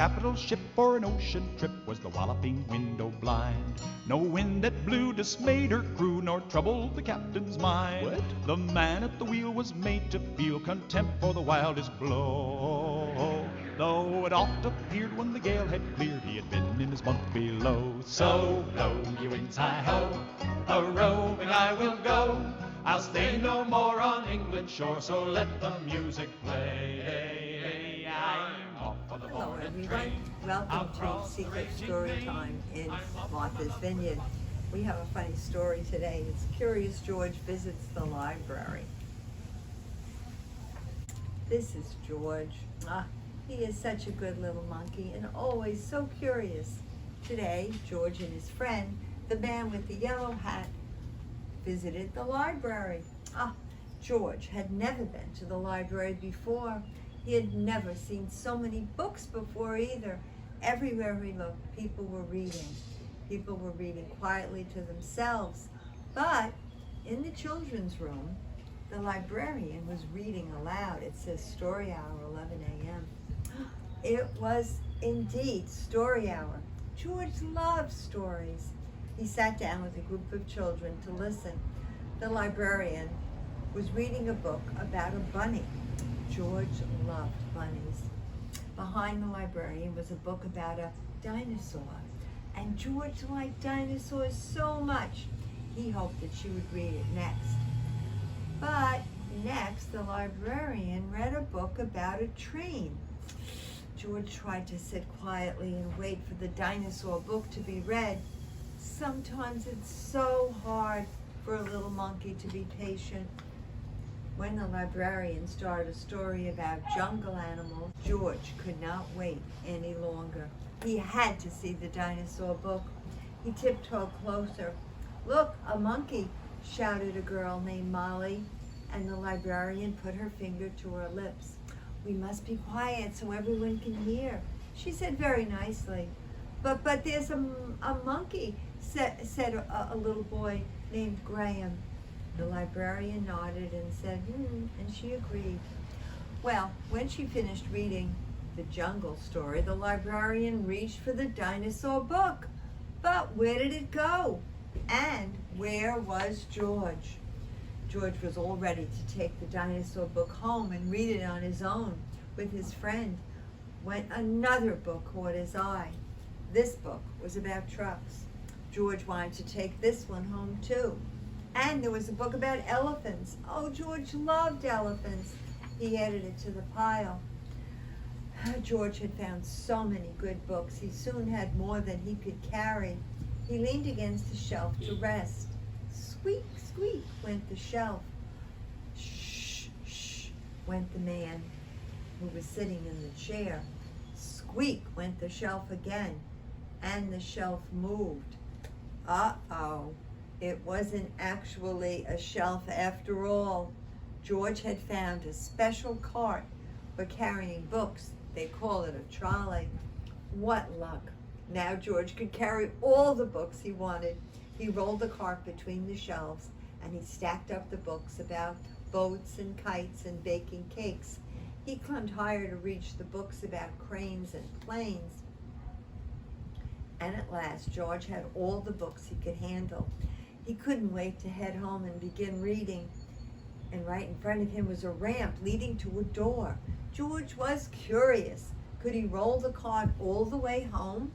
capital ship for an ocean trip was the walloping window blind. No wind that blew dismayed her crew, nor troubled the captain's mind. What? The man at the wheel was made to feel contempt for the wildest blow. Though it oft appeared when the gale had cleared, he had been in his bunk below. So blow ye winds, hi-ho, a-roving I will go. I'll stay no more on England's shore, so let the music play. I'm off on the Hello morning everyone, train. welcome to Secret Story Time in Martha's Vineyard. We have a funny story today. It's Curious George Visits the Library. This is George. He is such a good little monkey and always so curious. Today, George and his friend, the man with the yellow hat, visited the library. George had never been to the library before. He had never seen so many books before either. Everywhere he looked, people were reading. People were reading quietly to themselves. But in the children's room, the librarian was reading aloud. It says story hour, 11 a.m. It was indeed story hour. George loved stories. He sat down with a group of children to listen. The librarian was reading a book about a bunny. George loved bunnies. Behind the librarian was a book about a dinosaur. And George liked dinosaurs so much, he hoped that she would read it next. But next, the librarian read a book about a train. George tried to sit quietly and wait for the dinosaur book to be read. Sometimes it's so hard for a little monkey to be patient. When the librarian started a story about jungle animals, George could not wait any longer. He had to see the dinosaur book. He tiptoed closer. "Look, a monkey," shouted a girl named Molly, and the librarian put her finger to her lips. "We must be quiet so everyone can hear," she said very nicely. But there's a monkey," said a little boy named Graham. The librarian nodded and said, and she agreed. Well, when she finished reading the jungle story, the librarian reached for the dinosaur book. But where did it go? And where was George? George was all ready to take the dinosaur book home and read it on his own with his friend, when another book caught his eye. This book was about trucks. George wanted to take this one home too. And there was a book about elephants. Oh, George loved elephants. He added it to the pile. George had found so many good books. He soon had more than he could carry. He leaned against the shelf to rest. Squeak, squeak went the shelf. Shh, shh went the man who was sitting in the chair. Squeak went the shelf again, and the shelf moved. Uh-oh, it wasn't actually a shelf after all. George had found a special cart for carrying books. They call it a trolley. What luck. Now George could carry all the books he wanted. He rolled the cart between the shelves, and he stacked up the books about boats and kites and baking cakes. He climbed higher to reach the books about cranes and planes. And at last, George had all the books he could handle. He couldn't wait to head home and begin reading. And right in front of him was a ramp leading to a door. George was curious. Could he roll the cart all the way home?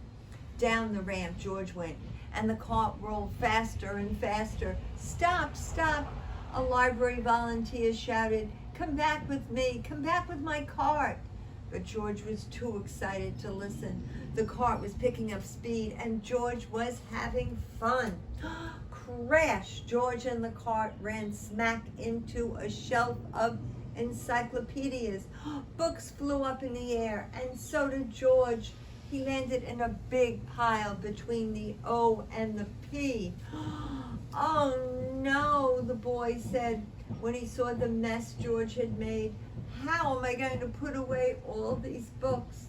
Down the ramp George went, and the cart rolled faster and faster. "Stop, stop," a library volunteer shouted. "Come back with me, come back with my cart." But George was too excited to listen. The cart was picking up speed, and George was having fun. Crash! George and the cart ran smack into a shelf of encyclopedias. Books flew up in the air, and so did George. He landed in a big pile between the O and the P. "Oh no," the boy said when he saw the mess George had made. "How am I going to put away all these books?"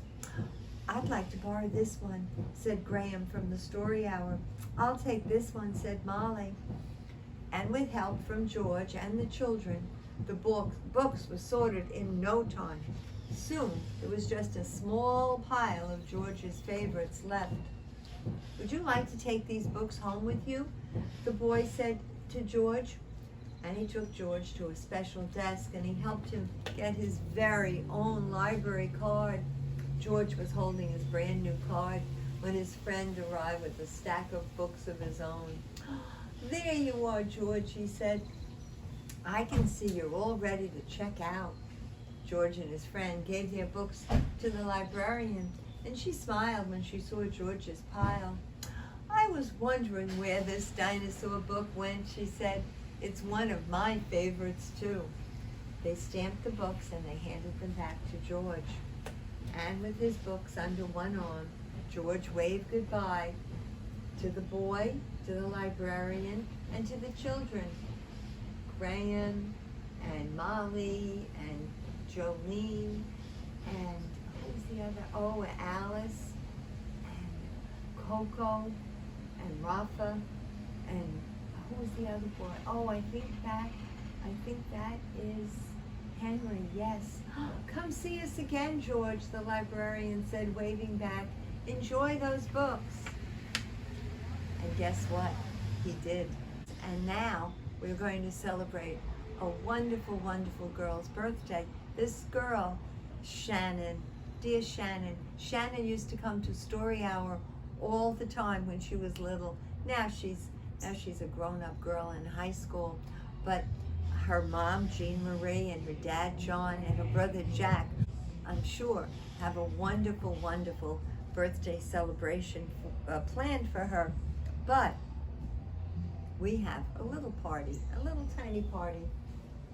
"I'd like to borrow this one," said Graham from the story hour. "I'll take this one," said Molly. And with help from George and the children, the books were sorted in no time. Soon, there was just a small pile of George's favorites left. "Would you like to take these books home with you?" the boy said to George. And he took George to a special desk and he helped him get his very own library card. George was holding his brand new card when his friend arrived with a stack of books of his own. "There you are, George," he said. "I can see you're all ready to check out." George and his friend gave their books to the librarian, and she smiled when she saw George's pile. "I was wondering where this dinosaur book went," she said. "It's one of my favorites, too." They stamped the books and they handed them back to George. And with his books under one arm, George waved goodbye to the boy, to the librarian, and to the children. Graham and Molly and Jolene and who was the other? Oh, Alice and Coco and Rafa and who was the other boy? Oh, I think that is Henry, yes. "Come see us again, George," the librarian said, waving back. "Enjoy those books." And guess what? He did. And now we're going to celebrate a wonderful, wonderful girl's birthday. This girl, Shannon, dear Shannon. Shannon used to come to Story Hour all the time when she was little. Now she's a grown-up girl in high school. But her mom, Jean Marie, and her dad, John, and her brother, Jack, I'm sure, have a wonderful, wonderful birthday celebration planned for her. But we have a little party, a little tiny party.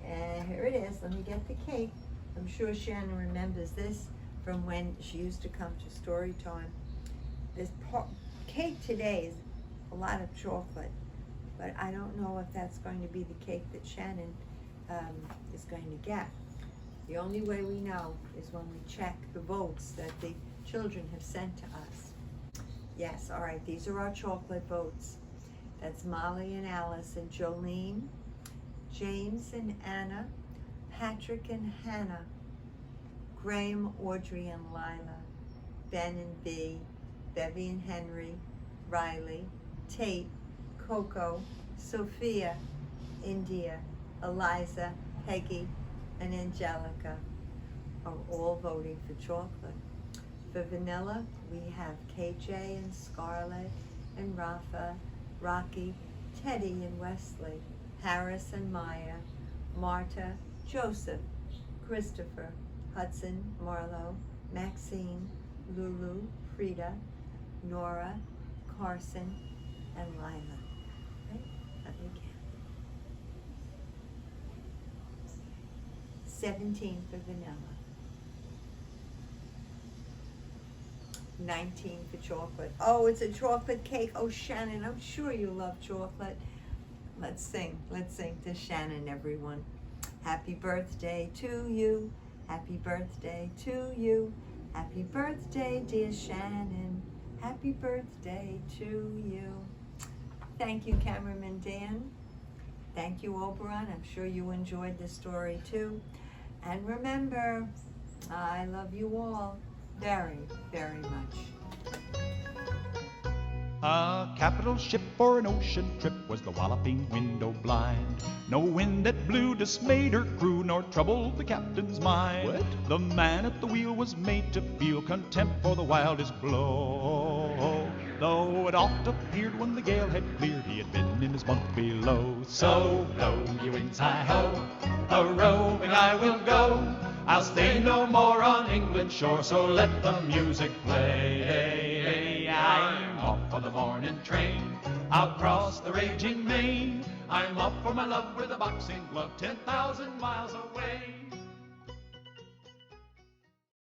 And here it is. Let me get the cake. I'm sure Shannon remembers this from when she used to come to story time. This cake today is a lot of chocolate, but I don't know if that's going to be the cake that Shannon is going to get. The only way we know is when we check the votes that the children have sent to us. Yes, all right, these are our chocolate votes. That's Molly and Alice and Jolene, James and Anna, Patrick and Hannah, Graham, Audrey and Lila, Ben and Bea, Bevy and Henry, Riley, Tate, Coco, Sophia, India, Eliza, Peggy, and Angelica are all voting for chocolate. For vanilla, we have KJ and Scarlett and Rafa, Rocky, Teddy and Wesley, Harris and Maya, Marta, Joseph, Christopher, Hudson, Marlo, Maxine, Lulu, Frida, Nora, Carson, and Lila. Right? Let me count. 17 for vanilla. 19 for chocolate. Oh, it's a chocolate cake. Oh, Shannon, I'm sure you love chocolate. Let's sing to Shannon, everyone. Happy birthday to you. Happy birthday to you. Happy birthday, dear Shannon. Happy birthday to you. Thank you, cameraman Dan. Thank you, Oberon. I'm sure you enjoyed the story too. And remember, I love you all very, very much. A capital ship for an ocean trip was the walloping window blind. No wind that blew dismayed her crew, nor troubled the captain's mind. What? The man at the wheel was made to feel contempt for the wildest blow. Though it oft appeared when the gale had cleared, he had been in his bunk below. So blow ye winds, hi-ho, a-roving I will go. I'll stay no more on England's shore, so let the music play. I'm off for the morning train, I'll cross the raging main. I'm off for my love with a boxing glove, 10,000 miles away.